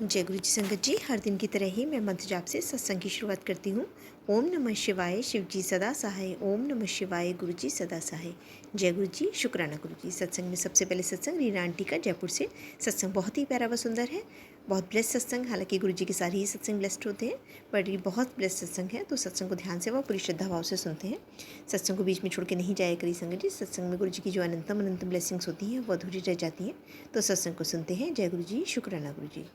जय गुरु जी संगत जी, हर दिन की तरह ही मैं मंत्र जाप से सत्संग की शुरुआत करती हूँ। ओम नमः शिवाय, शिव जी सदा सहाय। ओम नमः शिवाय, गुरु जी सदा सहाय। जय गुरु जी, शुक्राना गुरु जी। सत्संग में सबसे पहले सत्संग रीना आंटी का जयपुर से। सत्संग बहुत ही प्यारा व सुंदर है, बहुत ब्लेस्ड सत्संग। हालांकि गुरु जी के सारे ही सत्संग ब्लेस्ड होते हैं, बट ये बहुत ब्लेस्ड सत्संग है, तो सत्संग को ध्यान से व पूरी श्रद्धा भाव से सुनते हैं। सत्संग को बीच में छोड़ के नहीं जाया करी संगत जी। सत्संग में गुरु जी की जो अनंतम अनंतम ब्लेसिंग्स होती हैं वो अधूरी रह जाती हैं, तो सत्संग को सुनते हैं। जय गुरु जी, शुक्राना गुरु जी।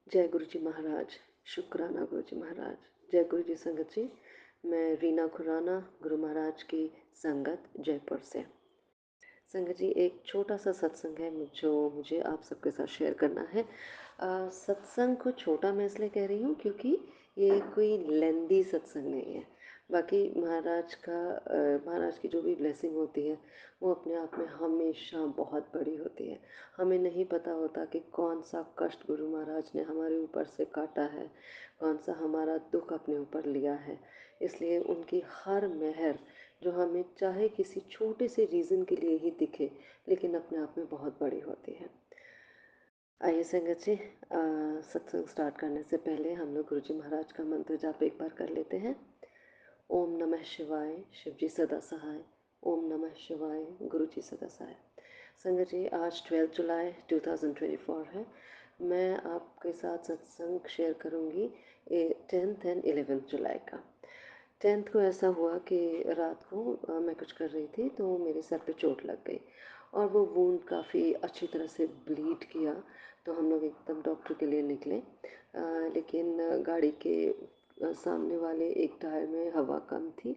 जय गुरु जी महाराज, शुक्राना गुरु जी महाराज। जय गुरु जी संगत जी। मैं रीना खुराना, गुरु महाराज की संगत जयपुर से। संगत जी, एक छोटा सा सत्संग है जो मुझे आप सबके साथ शेयर करना है। सत्संग को छोटा मैं इसलिए कह रही हूँ क्योंकि ये कोई लेंदी सत्संग नहीं है। बाकी महाराज की जो भी ब्लेसिंग होती है वो अपने आप में हमेशा बहुत बड़ी होती है। हमें नहीं पता होता कि कौन सा कष्ट गुरु महाराज ने हमारे ऊपर से काटा है, कौन सा हमारा दुख अपने ऊपर लिया है। इसलिए उनकी हर मेहर जो हमें चाहे किसी छोटे से रीज़न के लिए ही दिखे, लेकिन अपने आप में बहुत बड़ी होती है। आइए संगत जी, सत्संग स्टार्ट करने से पहले हम लोग गुरु जी महाराज का मंत्र जाप एक बार कर लेते हैं। ओम नमः शिवाय, शिव जी सदा सहाय। ओम नमः शिवाय, गुरु जी सदा सहाय। संगत जी, आज 12 जुलाई 2024 है। मैं आपके साथ सत्संग शेयर करूंगी 10th एंड 11th जुलाई का। 10th को ऐसा हुआ कि रात को मैं कुछ कर रही थी तो मेरे सर पे चोट लग गई और वो वूंड काफ़ी अच्छी तरह से ब्लीड किया। तो हम लोग एकदम डॉक्टर के लिए निकले, लेकिन गाड़ी के सामने वाले एक टायर में हवा कम थी।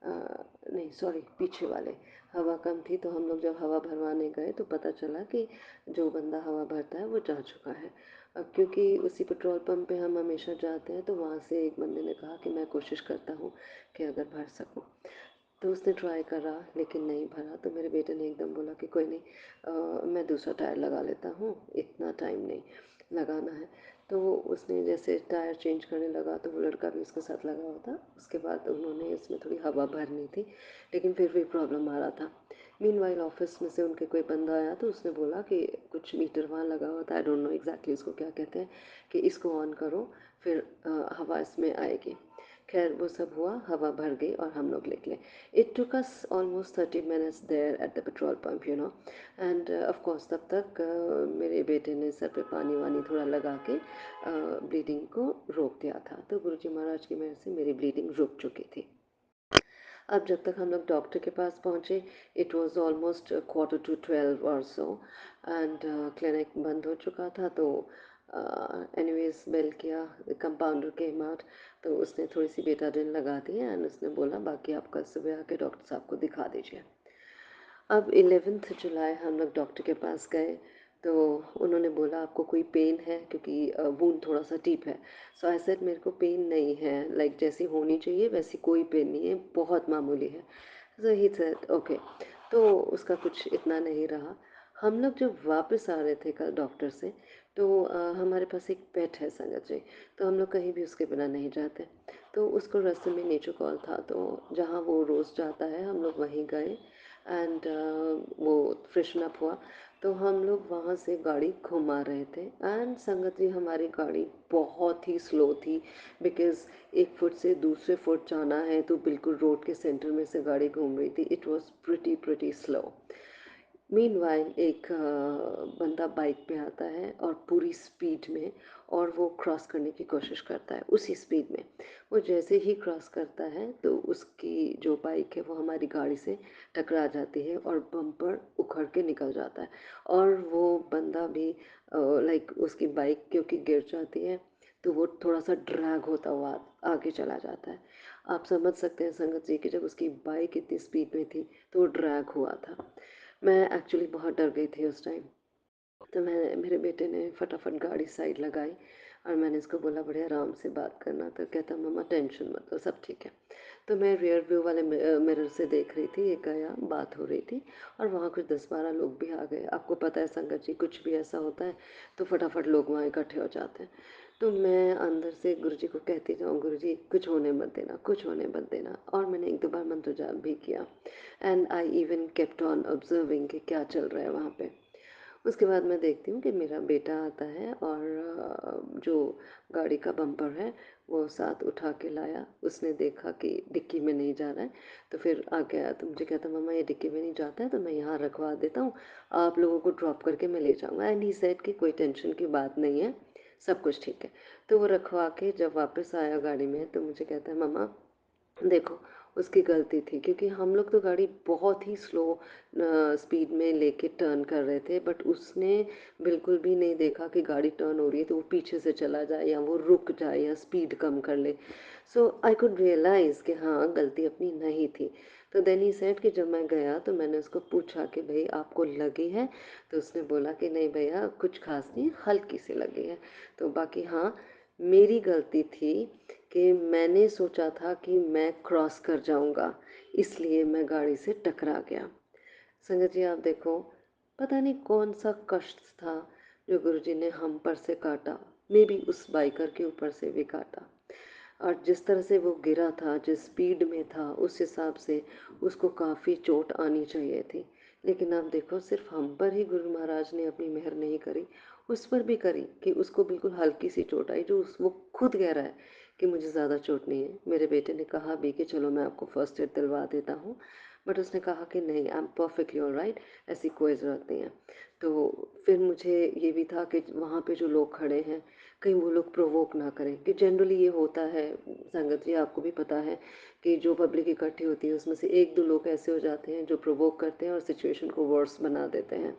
नहीं सॉरी, पीछे वाले हवा कम थी। तो हम लोग जब हवा भरवाने गए तो पता चला कि जो बंदा हवा भरता है वो जा चुका है। अब क्योंकि उसी पेट्रोल पंप पे हम हमेशा जाते हैं तो वहाँ से एक बंदे ने कहा कि मैं कोशिश करता हूँ कि अगर भर सकूँ। तो उसने ट्राई करा लेकिन नहीं भरा। तो मेरे बेटे ने एकदम बोला कि कोई नहीं, मैं दूसरा टायर लगा लेता हूँ, इतना टाइम नहीं लगाना है। तो उसने जैसे टायर चेंज करने लगा तो वो लड़का भी उसके साथ लगा हुआ था। उसके बाद उन्होंने इसमें थोड़ी हवा भरनी थी, लेकिन फिर भी प्रॉब्लम आ रहा था। मीनवाइल ऑफिस में से उनके कोई बंदा आया तो उसने बोला कि कुछ मीटर वहाँ लगा हुआ था, आई डोंट नो एग्जैक्टली उसको क्या कहते हैं, कि इसको ऑन करो फिर हवा इसमें आएगी। खैर वो सब हुआ, हवा भर गई और हम लोग निकले। It took us almost 30 minutes there at the petrol pump and of course तब तक मेरे बेटे ने सर पे पानी वानी थोड़ा लगा के ब्लीडिंग को रोक दिया था। तो गुरुजी महाराज की मेहर से मेरी ब्लीडिंग रुक चुकी थी। अब जब तक हम लोग डॉक्टर के पास पहुँचे, इट वॉज़ ऑलमोस्ट 11:45 और सो, एंड क्लिनिक बंद हो चुका था। तो एनीवेज बेल किया, कंपाउंडर केम आउट। तो उसने थोड़ी सी बेटाडिन लगा दी एंड उसने बोला बाकी आप कल सुबह आके डॉक्टर साहब को दिखा दीजिए। अब 11th जुलाई हम लोग डॉक्टर के पास गए तो उन्होंने बोला आपको कोई पेन है, क्योंकि वूंड थोड़ा सा डीप है। सो आई सेड मेरे को पेन नहीं है, लाइक जैसी होनी चाहिए वैसी कोई पेन नहीं है, बहुत मामूली है। सो ही सेड ओके। तो उसका कुछ इतना नहीं रहा। हम लोग जब वापस आ रहे थे कल डॉक्टर से तो हमारे पास एक पेट है संगत जी। तो हम लोग कहीं भी उसके बिना नहीं जाते। तो उसको रास्ते में नेचर कॉल था, तो जहाँ वो रोज़ जाता है हम लोग वहीं गए एंड वो फ्रेशन अप हुआ। तो हम लोग वहाँ से गाड़ी घुमा रहे थे एंड संगत जी हमारी गाड़ी बहुत ही स्लो थी, बिकॉज़ एक फुट से दूसरे फुट जाना है तो बिल्कुल रोड के सेंटर में से गाड़ी घूम रही थी। It was pretty slow. Meanwhile एक बंदा बाइक पे आता है और पूरी स्पीड में, और वो क्रॉस करने की कोशिश करता है उसी स्पीड में। वो जैसे ही क्रॉस करता है तो उसकी जो बाइक है वो हमारी गाड़ी से टकरा जाती है और बम्पर उखड़ के निकल जाता है। और वो बंदा भी लाइक उसकी बाइक क्योंकि गिर जाती है तो वो थोड़ा सा ड्रैग होता हुआ आगे चला जाता है। आप समझ सकते हैं संगत जी कि जब उसकी बाइक इतनी स्पीड में थी तो वो ड्रैग हुआ था। मैं एक्चुअली बहुत डर गई थी उस टाइम। तो मेरे बेटे ने फटाफट गाड़ी साइड लगाई और मैंने इसको बोला बड़े आराम से बात करना। तो कहता मम्मा टेंशन मत लो, सब ठीक है। तो मैं रियर व्यू वाले मिरर से देख रही थी, एक गया बात हो रही थी और वहाँ कुछ 10-12 लोग भी आ गए। आपको पता है संगत जी, कुछ भी ऐसा होता है तो फटाफट लोग वहाँ इकट्ठे हो जाते हैं। तो मैं अंदर से गुरुजी को कहती जाऊँ गुरुजी कुछ होने मत देना, कुछ होने मत देना। और मैंने 1-2 बार मंत्र जाप भी किया and I even kept on observing कि क्या चल रहा है वहाँ पे। उसके बाद मैं देखती हूँ कि मेरा बेटा आता है और जो गाड़ी का बम्पर है वो साथ उठा के लाया। उसने देखा कि डिक्की में नहीं जा रहा है, तो फिर आके आया तो मुझे कहता, मम्मा ये डिक्की में नहीं जाता है तो मैं यहाँ रखवा देता हूँ, आप लोगों को ड्रॉप करके मैं ले जाऊँगा। एंड ही सेड कि कोई टेंशन की बात नहीं है, सब कुछ ठीक है। तो वो रखवा के जब वापस आया गाड़ी में तो मुझे कहता है, मम्मा देखो उसकी गलती थी, क्योंकि हम लोग तो गाड़ी बहुत ही स्लो स्पीड में लेके टर्न कर रहे थे, बट उसने बिल्कुल भी नहीं देखा कि गाड़ी टर्न हो रही है तो वो पीछे से चला जाए या वो रुक जाए या स्पीड कम कर ले। सो आई कुड रियलाइज़ कि हाँ गलती अपनी नहीं थी। तो देन ही सेड कि जब मैं गया तो मैंने उसको पूछा कि भाई आपको लगी है, तो उसने बोला कि नहीं भैया कुछ खास नहीं, हल्की सी लगी है। तो बाकी हाँ, मेरी गलती थी कि मैंने सोचा था कि मैं क्रॉस कर जाऊंगा, इसलिए मैं गाड़ी से टकरा गया। संगत जी आप देखो, पता नहीं कौन सा कष्ट था जो गुरुजी ने हम पर से काटा, मे बी उस बाइकर के ऊपर से भी काटा। और जिस तरह से वो गिरा था, जिस स्पीड में था, उस हिसाब से उसको काफ़ी चोट आनी चाहिए थी। लेकिन आप देखो सिर्फ हम पर ही गुरु महाराज ने अपनी मेहर नहीं करी, उस पर भी करी कि उसको बिल्कुल हल्की सी चोट आई, जो वो खुद कह रहा है कि मुझे ज़्यादा चोट नहीं है। मेरे बेटे ने कहा भी कि चलो मैं आपको फर्स्ट एड दिलवा देता हूँ, बट उसने कहा कि नहीं, आई एम परफेक्टली ऑलराइट, ऐसी कोई ज़रूरत नहीं है। तो फिर मुझे ये भी था कि वहाँ पे जो लोग खड़े हैं कहीं वो लोग प्रोवोक ना करें, कि जनरली ये होता है संगत जी, आपको भी पता है कि जो पब्लिक इकट्ठी होती है उसमें से एक दो लोग ऐसे हो जाते हैं जो प्रोवोक करते हैं और सिचुएशन को वर्स बना देते हैं।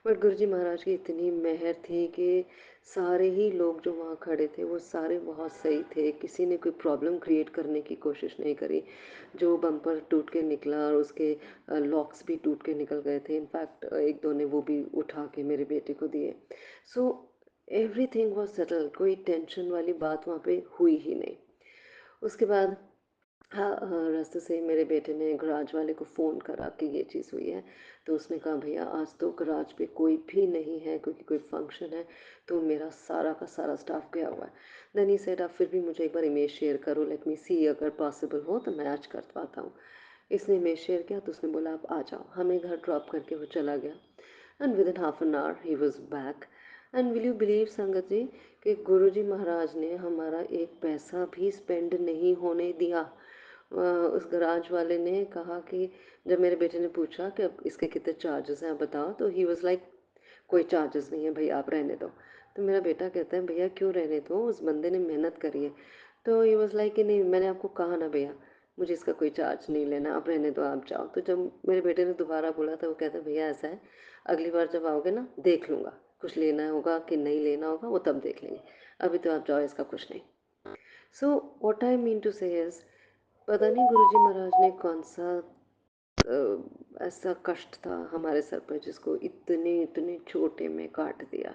बट गुरुजी महाराज की इतनी मेहर थी कि सारे ही लोग जो वहाँ खड़े थे वो सारे बहुत सही थे, किसी ने कोई प्रॉब्लम क्रिएट करने की कोशिश नहीं करी। जो बम्पर टूट के निकला और उसके लॉक्स भी टूट के निकल गए थे, इनफैक्ट एक दो ने वो भी उठा के मेरे बेटे को दिए। सो एवरीथिंग वॉज सेटल, कोई टेंशन वाली बात वहाँ पे हुई ही नहीं। उसके बाद हाँ हाँ, रास्ते से ही मेरे बेटे ने गराज वाले को फ़ोन करा कि ये चीज़ हुई है। तो उसने कहा भैया आज तो गराज पे कोई भी नहीं है क्योंकि कोई फंक्शन है, तो मेरा सारा का सारा स्टाफ गया हुआ है। देन ही सेड आप फिर भी मुझे एक बार इमेज शेयर करो, लेट मी सी, अगर पॉसिबल हो तो मैं आज कर पाता हूँ। इसने इमेज शेयर किया तो उसने बोला आप आ जाओ, हमें घर ड्रॉप करके वो चला गया। And with in half an hour he was back. And will you believe संगत जी कि गुरुजी महाराज ने हमारा एक पैसा भी स्पेंड नहीं होने दिया। उस गराज वाले ने कहा कि जब मेरे बेटे ने पूछा कि अब इसके कितने चार्जेस हैं आप बताओ, तो ही वाज लाइक कोई चार्जेस नहीं है भैया, आप रहने दो। तो मेरा बेटा कहता है भैया क्यों रहने दो, उस बंदे ने मेहनत करी है। तो ही वाज लाइक कि नहीं, मैंने आपको कहा ना भैया, मुझे इसका कोई चार्ज नहीं लेना, आप रहने दो, आप जाओ। तो जब मेरे बेटे ने दोबारा बोला तो वो कहता है भैया ऐसा है, अगली बार जब आओगे ना देख लूँगा, कुछ लेना होगा कि नहीं लेना होगा वो तब देख लेंगे, अभी तो आप जाओ, इसका कुछ नहीं। So what I mean to say is, पता नहीं गुरुजी महाराज ने कौन सा ऐसा कष्ट था हमारे सर पर जिसको इतने इतने छोटे में काट दिया।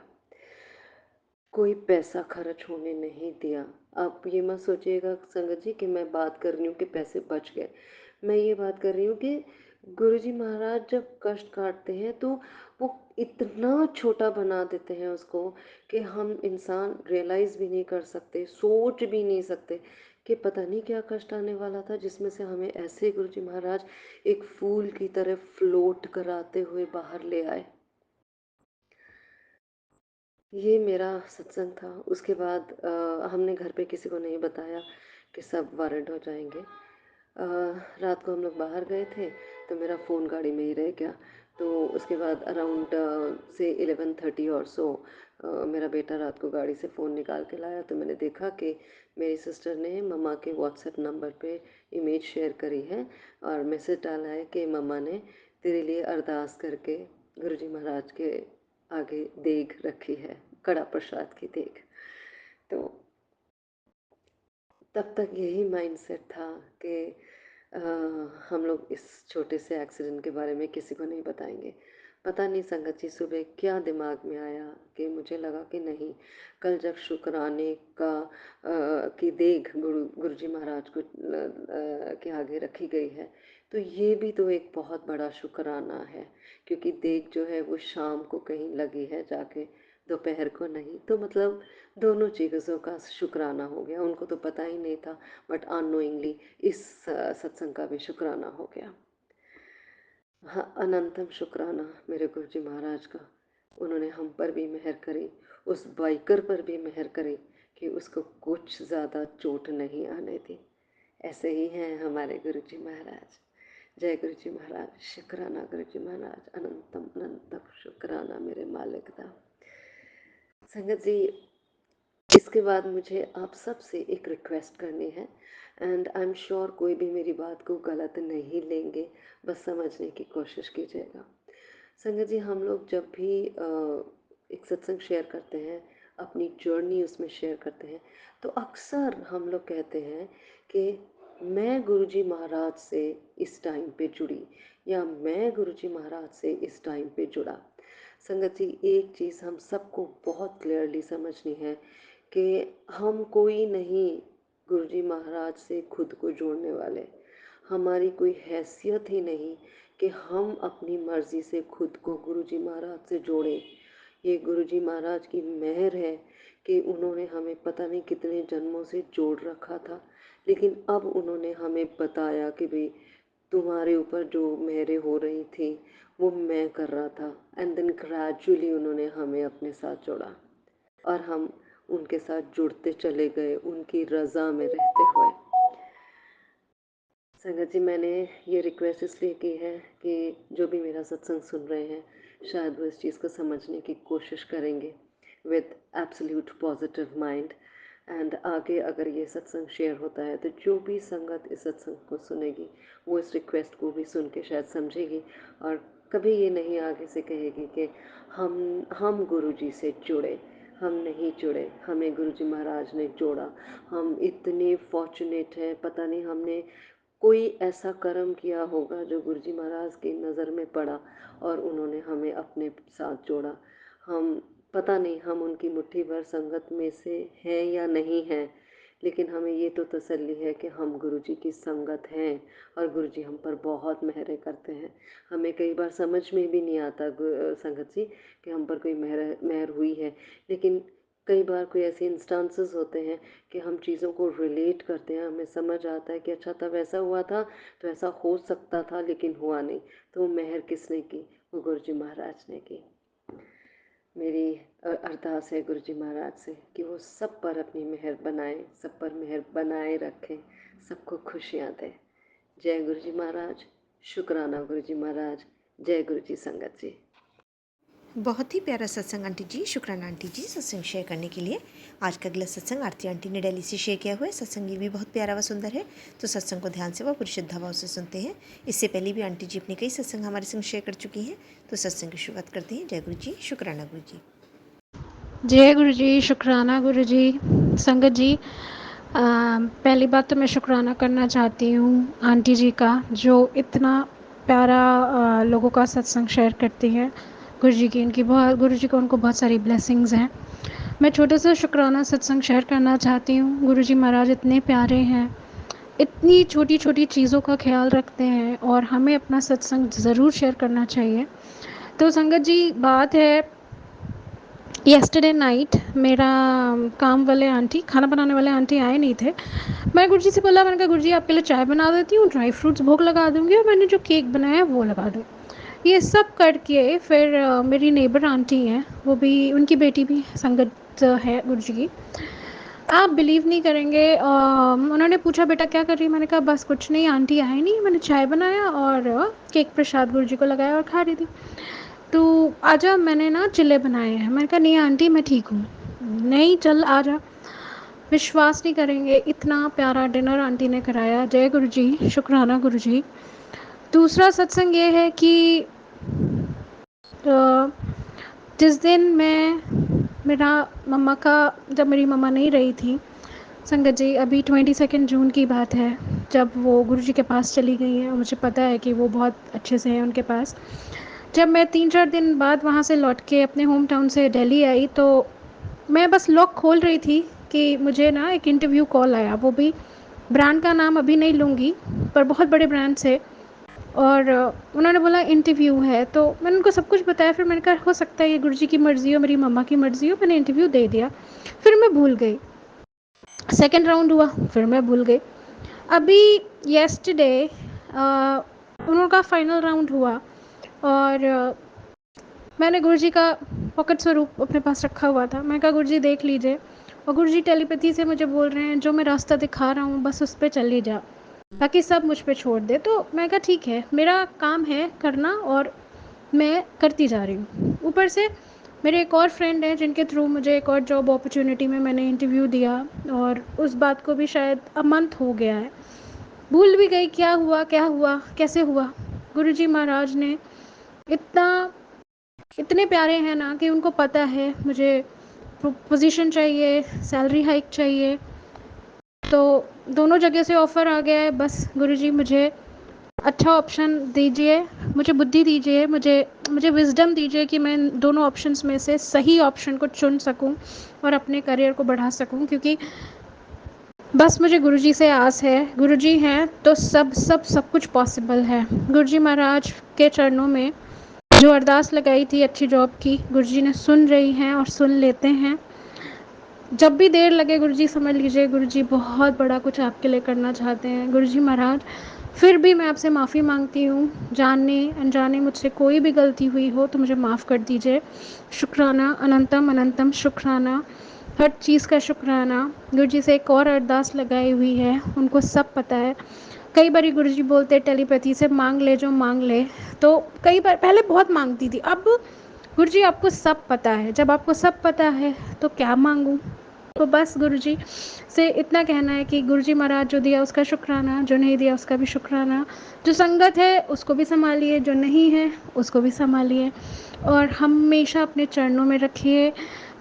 कोई पैसा खर्च होने नहीं दिया। आप ये मत सोचिएगा संगत जी कि मैं बात कर रही हूँ कि पैसे बच गए। मैं ये बात कर रही हूँ कि गुरुजी महाराज जब कष्ट काटते हैं तो वो इतना छोटा बना देते हैं उसको कि हम इंसान रियलाइज़ भी नहीं कर सकते, सोच भी नहीं सकते कि पता नहीं क्या कष्ट आने वाला था, जिसमें से हमें ऐसे गुरुजी महाराज एक फूल की तरह फ्लोट कराते हुए बाहर ले आए। ये मेरा सत्संग था। उसके बाद हमने घर पे किसी को नहीं बताया कि सब वारंट हो जाएंगे। रात को हम लोग बाहर गए थे तो मेरा फ़ोन गाड़ी में ही रह गया। तो उसके बाद अराउंड से 11:30 और सो मेरा बेटा रात को गाड़ी से फ़ोन निकाल के लाया तो मैंने देखा कि मेरी सिस्टर ने मम्मा के व्हाट्सएप नंबर पे इमेज शेयर करी है और मैसेज डाला है कि मम्मा ने तेरे लिए अरदास करके गुरुजी महाराज के आगे देग रखी है, कड़ा प्रसाद की देग। तो तब तक यही माइंडसेट था कि अ, हम लोग इस छोटे से एक्सीडेंट के बारे में किसी को नहीं बताएंगे। पता नहीं संगत जी सुबह क्या दिमाग में आया कि मुझे लगा कि नहीं, कल जब शुक्राने का की देग गुरुजी महाराज को के आगे रखी गई है, तो ये भी तो एक बहुत बड़ा शुक्राना है, क्योंकि देग जो है वो शाम को कहीं लगी है जाके, दोपहर को नहीं। तो मतलब दोनों चीज़ों का शुक्राना हो गया, उनको तो पता ही नहीं था, बट अननोइंगली इस सत्संग का भी शुक्राना हो गया। हाँ, अनंतम शुक्राना मेरे गुरुजी महाराज का, उन्होंने हम पर भी मेहर करी, उस बाइकर पर भी मेहर करी कि उसको कुछ ज़्यादा चोट नहीं आने दी। ऐसे ही हैं हमारे गुरु जी महाराज। जय गुरु जी महाराज, शुक्राना गुरु जी महाराज, अनंतम अनंतम शुक्राना मेरे मालिक दा। संगत जी, इसके बाद मुझे आप सबसे एक रिक्वेस्ट करनी है, एंड आई एम श्योर कोई भी मेरी बात को गलत नहीं लेंगे, बस समझने की कोशिश कीजिएगा। संगत जी, हम लोग जब भी एक सत्संग शेयर करते हैं, अपनी जर्नी उसमें शेयर करते हैं, तो अक्सर हम लोग कहते हैं कि मैं गुरुजी महाराज से इस टाइम पे जुड़ी, या मैं गुरुजी महाराज से इस टाइम पे जुड़ा। संगत जी, एक चीज़ हम सबको बहुत क्लियरली समझनी है कि हम कोई नहीं गुरुजी महाराज से खुद को जोड़ने वाले। हमारी कोई हैसियत ही नहीं कि हम अपनी मर्ज़ी से खुद को गुरुजी महाराज से जोड़ें। ये गुरुजी महाराज की मेहर है कि उन्होंने हमें पता नहीं कितने जन्मों से जोड़ रखा था, लेकिन अब उन्होंने हमें बताया कि भाई तुम्हारे ऊपर जो मेहरें हो रही थी वो मैं कर रहा था, एंड देन ग्रेजुअली उन्होंने हमें अपने साथ जोड़ा और हम उनके साथ जुड़ते चले गए, उनकी रज़ा में रहते हुए। संगत जी, मैंने ये रिक्वेस्ट इसलिए की है कि जो भी मेरा सत्संग सुन रहे हैं, शायद वो इस चीज़ को समझने की कोशिश करेंगे with absolute positive mind. And आगे अगर ये सत्संग शेयर होता है तो जो भी संगत इस सत्संग को सुनेगी वो इस रिक्वेस्ट को भी सुन के शायद समझेगी, और कभी ये नहीं आगे से कहेगी कि हम गुरु जी से जुड़े। हम नहीं जुड़े, हमें गुरु जी महाराज ने जोड़ा। हम इतने फॉर्चुनेट हैं, पता नहीं हमने कोई ऐसा कर्म किया होगा जो गुरुजी महाराज की नज़र में पड़ा और उन्होंने हमें अपने साथ जोड़ा। हम पता नहीं हम उनकी मुट्ठी भर संगत में से हैं या नहीं हैं, लेकिन हमें ये तो तसल्ली है कि हम गुरुजी की संगत हैं और गुरुजी हम पर बहुत मेहरें करते हैं। हमें कई बार समझ में भी नहीं आता संगत जी कि हम पर कोई मेहर हुई है, लेकिन कई बार कोई ऐसे इंस्टांसेस होते हैं कि हम चीज़ों को रिलेट करते हैं, हमें समझ आता है कि अच्छा तब ऐसा हुआ था तो ऐसा हो सकता था लेकिन हुआ नहीं। तो वो मेहर किसने की? वो गुरुजी महाराज ने की। मेरी अरदास है गुरुजी महाराज से कि वो सब पर अपनी मेहर बनाए, सब पर मेहर बनाए रखें, सबको खुशियाँ दें। जय गुरुजी महाराज, शुक्राना गुरुजी महाराज, जय गुरुजी संगत जी। बहुत ही प्यारा सत्संग आंटी जी, शुक्राना आंटी जी सत्संग शेयर करने के लिए। आज का अगला सत्संग आरती आंटी ने दिल्ली से शेयर किया हुआ है। सत्संग ये भी बहुत प्यारा व सुंदर है, तो सत्संग को ध्यान से व पूरी श्रद्धा भाव से सुनते हैं। इससे पहले भी आंटी जी अपने कई सत्संग हमारे संग शेयर कर चुकी हैं, तो सत्संग की शुरुआत करते हैं। जय गुरु जी, शुक्राना गुरु जी। जय गुरु जी, शुक्राना गुरु जी। संगत जी, पहली बात तो मैं शुक्राना करना चाहती हूँ आंटी जी का, जो इतना प्यारा लोगों का सत्संग शेयर करती हैं। गुरु जी की गुरु जी को उनको बहुत सारी ब्लेसिंग्स हैं। मैं छोटा सा शुक्राना सत्संग शेयर करना चाहती हूँ। गुरु जी महाराज इतने प्यारे हैं, इतनी छोटी छोटी चीज़ों का ख्याल रखते हैं, और हमें अपना सत्संग ज़रूर शेयर करना चाहिए। तो संगत जी, बात है येस्टरडे नाइट मेरा काम वाले आंटी, खाना बनाने वाले आंटी आए नहीं थे। मैं गुरुजी से बोला, मैंने कहा गुरुजी आपके लिए चाय बना देती हूँ, ड्राई फ्रूट्स भोग लगा दूँगी और मैंने जो केक बनाया है वो लगा दूँ। ये सब करके फिर मेरी नेबर आंटी हैं, वो भी, उनकी बेटी भी संगत है गुरुजी की। आप बिलीव नहीं करेंगे, उन्होंने पूछा बेटा क्या कर रही है? मैंने कहा बस कुछ नहीं, आंटी आए नहीं, मैंने चाय बनाया और केक प्रसाद गुरुजी को लगाया और खा रही थी। तो आजा, मैंने ना चिल्ले बनाए हैं। मैंने कहा नहीं आंटी मैं ठीक हूँ। नहीं चल आजा। विश्वास नहीं करेंगे, इतना प्यारा डिनर आंटी ने कराया। जय गुरु जी, शुक्राना गुरु जी। दूसरा सत्संग ये है कि जिस दिन मेरा मम्मा का, जब मेरी मम्मा नहीं रही थी संगत जी, अभी 22 जून की बात है, जब वो गुरु जी के पास चली गई हैं, मुझे पता है कि वो बहुत अच्छे से हैं उनके पास। जब मैं 3-4 दिन बाद वहाँ से लौट के अपने होम टाउन से दिल्ली आई, तो मैं बस लॉक खोल रही थी कि मुझे ना एक इंटरव्यू कॉल आया। वो भी ब्रांड का नाम अभी नहीं लूँगी, पर बहुत बड़े ब्रांड से। और उन्होंने बोला इंटरव्यू है, तो मैंने उनको सब कुछ बताया। फिर मैंने कहा हो सकता है ये गुरुजी की मर्ज़ी हो, मेरी मम्मा की मर्ज़ी हो। मैंने इंटरव्यू दे दिया, फिर मैं भूल गई। सेकेंड राउंड हुआ, फिर मैं भूल गई। अभी येस्टरडे उनका फाइनल राउंड हुआ और मैंने गुरुजी का पॉकेट स्वरूप अपने पास रखा हुआ था। मैं कहा गुरुजी देख लीजिए, और गुरुजी टेलीपैथी से मुझे बोल रहे हैं जो मैं रास्ता दिखा रहा हूँ बस उस पे चली जा, बाकी सब मुझ पे छोड़ दे। तो मैं कहा ठीक है, मेरा काम है करना और मैं करती जा रही हूँ। ऊपर से मेरे एक और फ्रेंड हैं जिनके थ्रू मुझे एक और जॉब अपॉर्चुनिटी में मैंने इंटरव्यू दिया, और उस बात को भी शायद अ मंथ हो गया है, भूल भी गई क्या हुआ कैसे हुआ। गुरुजी महाराज ने इतना इतने प्यारे हैं ना कि उनको पता है मुझे पोजीशन चाहिए, सैलरी हाइक चाहिए, तो दोनों जगह से ऑफ़र आ गया है। बस गुरुजी मुझे अच्छा ऑप्शन दीजिए, मुझे बुद्धि दीजिए, मुझे विज़डम दीजिए कि मैं इन दोनों ऑप्शंस में से सही ऑप्शन को चुन सकूं और अपने करियर को बढ़ा सकूं, क्योंकि बस मुझे गुरुजी से आस है। गुरुजी हैं तो सब कुछ पॉसिबल है। गुरुजी महाराज के चरणों में जो अरदास लगाई थी अच्छी जॉब की, गुरुजी ने सुन रही हैं और सुन लेते हैं। जब भी देर लगे गुरुजी समझ लीजिए गुरुजी बहुत बड़ा कुछ आपके लिए करना चाहते हैं। गुरुजी महाराज फिर भी मैं आपसे माफ़ी मांगती हूँ, जाने अनजाने मुझसे कोई भी गलती हुई हो तो मुझे माफ़ कर दीजिए। शुक्राना, अनंतम अनंतम शुक्राना, हर चीज़ का शुक्राना। गुरुजी से एक और अरदास लगाई हुई है, उनको सब पता है। कई बारी गुरुजी बोलते टेलीपैथी से मांग ले जो मांग ले, तो कई बार पहले बहुत मांगती थी, अब गुरुजी आपको सब पता है, जब आपको सब पता है तो क्या मांगूं। तो बस गुरुजी से इतना कहना है कि गुरुजी महाराज जो दिया उसका शुक्राना, जो नहीं दिया उसका भी शुक्राना। जो संगत है उसको भी संभालिए, जो नहीं है उसको भी संभालिए, और हमेशा अपने चरणों में रखिए।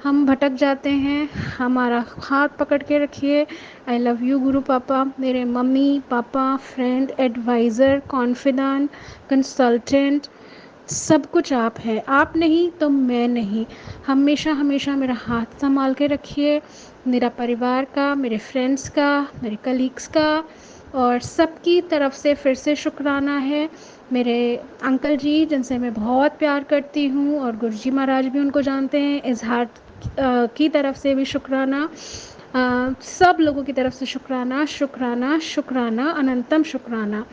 हम भटक जाते हैं, हमारा हाथ पकड़ के रखिए। आई लव यू गुरु पापा, मेरे mummy papa, friend, adviser, confident, consultant, सब कुछ आप हैं। आप नहीं तो मैं नहीं। हमेशा हमेशा मेरा हाथ संभाल के रखिए, मेरा परिवार का, मेरे फ्रेंड्स का, मेरे कलीग्स का, और सबकी तरफ से फिर से शुक्राना है। मेरे अंकल जी जिनसे मैं बहुत प्यार करती हूँ, और गुरुजी महाराज भी उनको जानते हैं, इजहार की तरफ से भी शुक्राना। सब लोगों की तरफ से शुक्राना शुक्राना शुक्राना, अनंतम शुक्राना।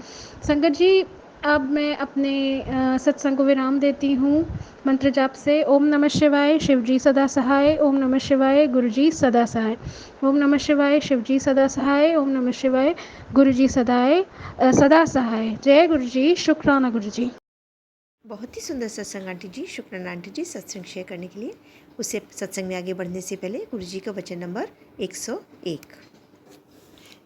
संगत जी, अब मैं अपने सत्संग को विराम देती हूँ मंत्र जाप से। ओम नमः शिवाय, शिवजी सदा सहाय। ओम नमः शिवाय, गुरुजी सदा सहाय। ओम नमः शिवाय, शिवजी सदा सहाय। ओम नमः शिवाय, गुरुजी सदा सहाय। जय गुरुजी, शुक्राना गुरुजी। बहुत ही सुंदर सत्संग आंटी जी, शुक्राना आंटी जी सत्संग शेयर करने के लिए। उससे सत्संग में आगे बढ़ने से पहले गुरुजी का वचन नंबर 101।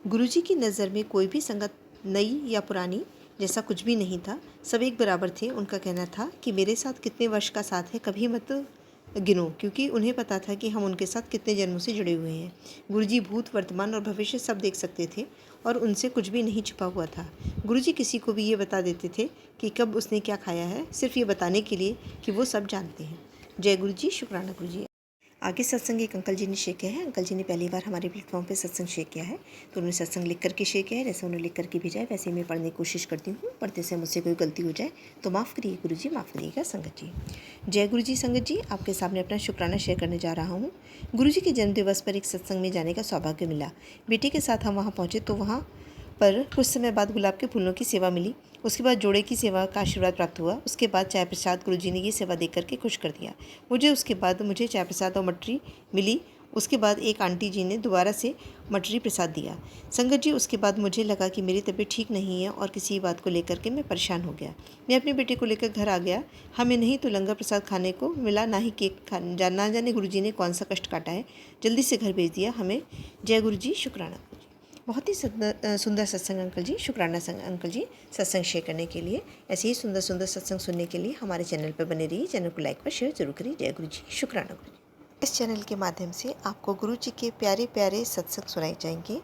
गुरुजी की नज़र में कोई भी संगत नई या पुरानी जैसा कुछ भी नहीं था, सब एक बराबर थे। उनका कहना था कि मेरे साथ कितने वर्ष का साथ है कभी मत गिनो, क्योंकि उन्हें पता था कि हम उनके साथ कितने जन्मों से जुड़े हुए हैं। गुरुजी भूत, वर्तमान और भविष्य सब देख सकते थे और उनसे कुछ भी नहीं छिपा हुआ था। गुरुजी किसी को भी ये बता देते थे कि कब उसने क्या खाया है, सिर्फ ये बताने के लिए कि वो सब जानते हैं। जय गुरुजी, शुक्राना गुरुजी। आगे सत्संग एक अंकल जी ने शेयर किया है। अंकल जी ने पहली बार हमारे प्लेटफॉर्म पे सत्संग शेयर किया है, तो उन्होंने सत्संग लिख करके शेयर किया है। जैसे उन्होंने लिख करके भेजा है वैसे ही मैं पढ़ने की कोशिश करती हूँ। पढ़ते से मुझसे कोई गलती हो जाए तो माफ़ करिए गुरुजी, माफ़ करिएगा संगत जी। जय गुरुजी संगत जी, आपके सामने अपना शुक्राना शेयर करने जा रहा हूँ। गुरुजी के जन्मदिवस पर एक सत्संग में जाने का सौभाग्य मिला। बेटे के साथ हम वहाँ पहुँचे तो वहाँ पर कुछ समय बाद गुलाब के फूलों की सेवा मिली। उसके बाद जोड़े की सेवा का आशीर्वाद प्राप्त हुआ। उसके बाद चाय प्रसाद गुरुजी ने ये सेवा देकर करके खुश कर दिया उसके बाद मुझे चाय प्रसाद और मटरी मिली। उसके बाद एक आंटी जी ने दोबारा से मटरी प्रसाद दिया। संगत जी, उसके बाद मुझे लगा कि मेरी तबीयत ठीक नहीं है और किसी बात को लेकर के मैं परेशान हो गया। मैं अपने बेटे को लेकर घर आ गया। हमें नहीं तो लंगर प्रसाद खाने को मिला, ना ही केक खाने। ना जाने गुरुजी ने कौन सा कष्ट काटा है, जल्दी से घर भेज दिया हमें। जय गुरुजी, शुक्राना। बहुत ही सुंदर सत्संग अंकल जी, शुक्राना अंकल जी सत्संग शेयर करने के लिए। ऐसे ही सुंदर सुंदर सत्संग सुनने के लिए हमारे चैनल पर बने रहिए। चैनल को लाइक व शेयर जरूर करिए। जय गुरु जी, शुक्राना गुरु जी। इस चैनल के माध्यम से आपको गुरु जी के प्यारे प्यारे सत्संग सुनाए जाएंगे।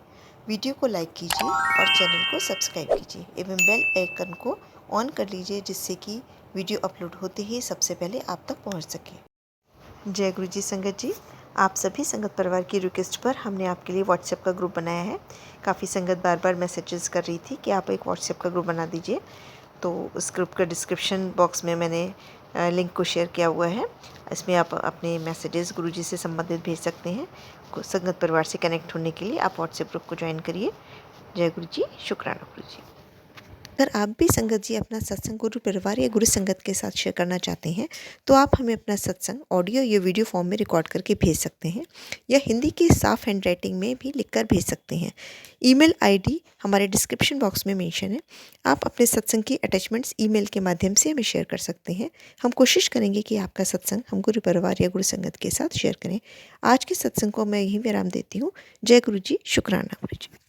वीडियो को लाइक कीजिए और चैनल को सब्सक्राइब कीजिए एवं बेल आइकन को ऑन कर लीजिए, जिससे कि वीडियो अपलोड होते ही सबसे पहले आप तक पहुँच सके। जय गुरु जी संगत जी, आप सभी संगत परिवार की रिक्वेस्ट पर हमने आपके लिए व्हाट्सएप का ग्रुप बनाया है। काफ़ी संगत बार बार मैसेजेस कर रही थी कि आप एक व्हाट्सएप का ग्रुप बना दीजिए, तो उस ग्रुप का डिस्क्रिप्शन बॉक्स में मैंने लिंक को शेयर किया हुआ है। इसमें आप अपने मैसेजेस गुरुजी से संबंधित भेज सकते हैं। संगत परिवार से कनेक्ट होने के लिए आप व्हाट्सएप ग्रुप को ज्वाइन करिए। जय गुरु जी, शुक्राना गुरु जी। अगर आप भी संगत जी अपना सत्संग गुरु परिवार या गुरु संगत के साथ शेयर करना चाहते हैं तो आप हमें अपना सत्संग ऑडियो या वीडियो फॉर्म में रिकॉर्ड करके भेज सकते हैं या हिंदी की साफ हैंड राइटिंग में भी लिखकर भेज सकते हैं। ईमेल आईडी हमारे डिस्क्रिप्शन बॉक्स में मेंशन है। आप अपने सत्संग की अटैचमेंट्स ईमेल के माध्यम से हमें शेयर कर सकते हैं। हम कोशिश करेंगे कि आपका सत्संग हम गुरु परिवार या गुरु संगत के साथ शेयर करें। आज के सत्संग को मैं यहीं विराम देती हूँ। जय गुरु जी, शुक्राना गुरु जी।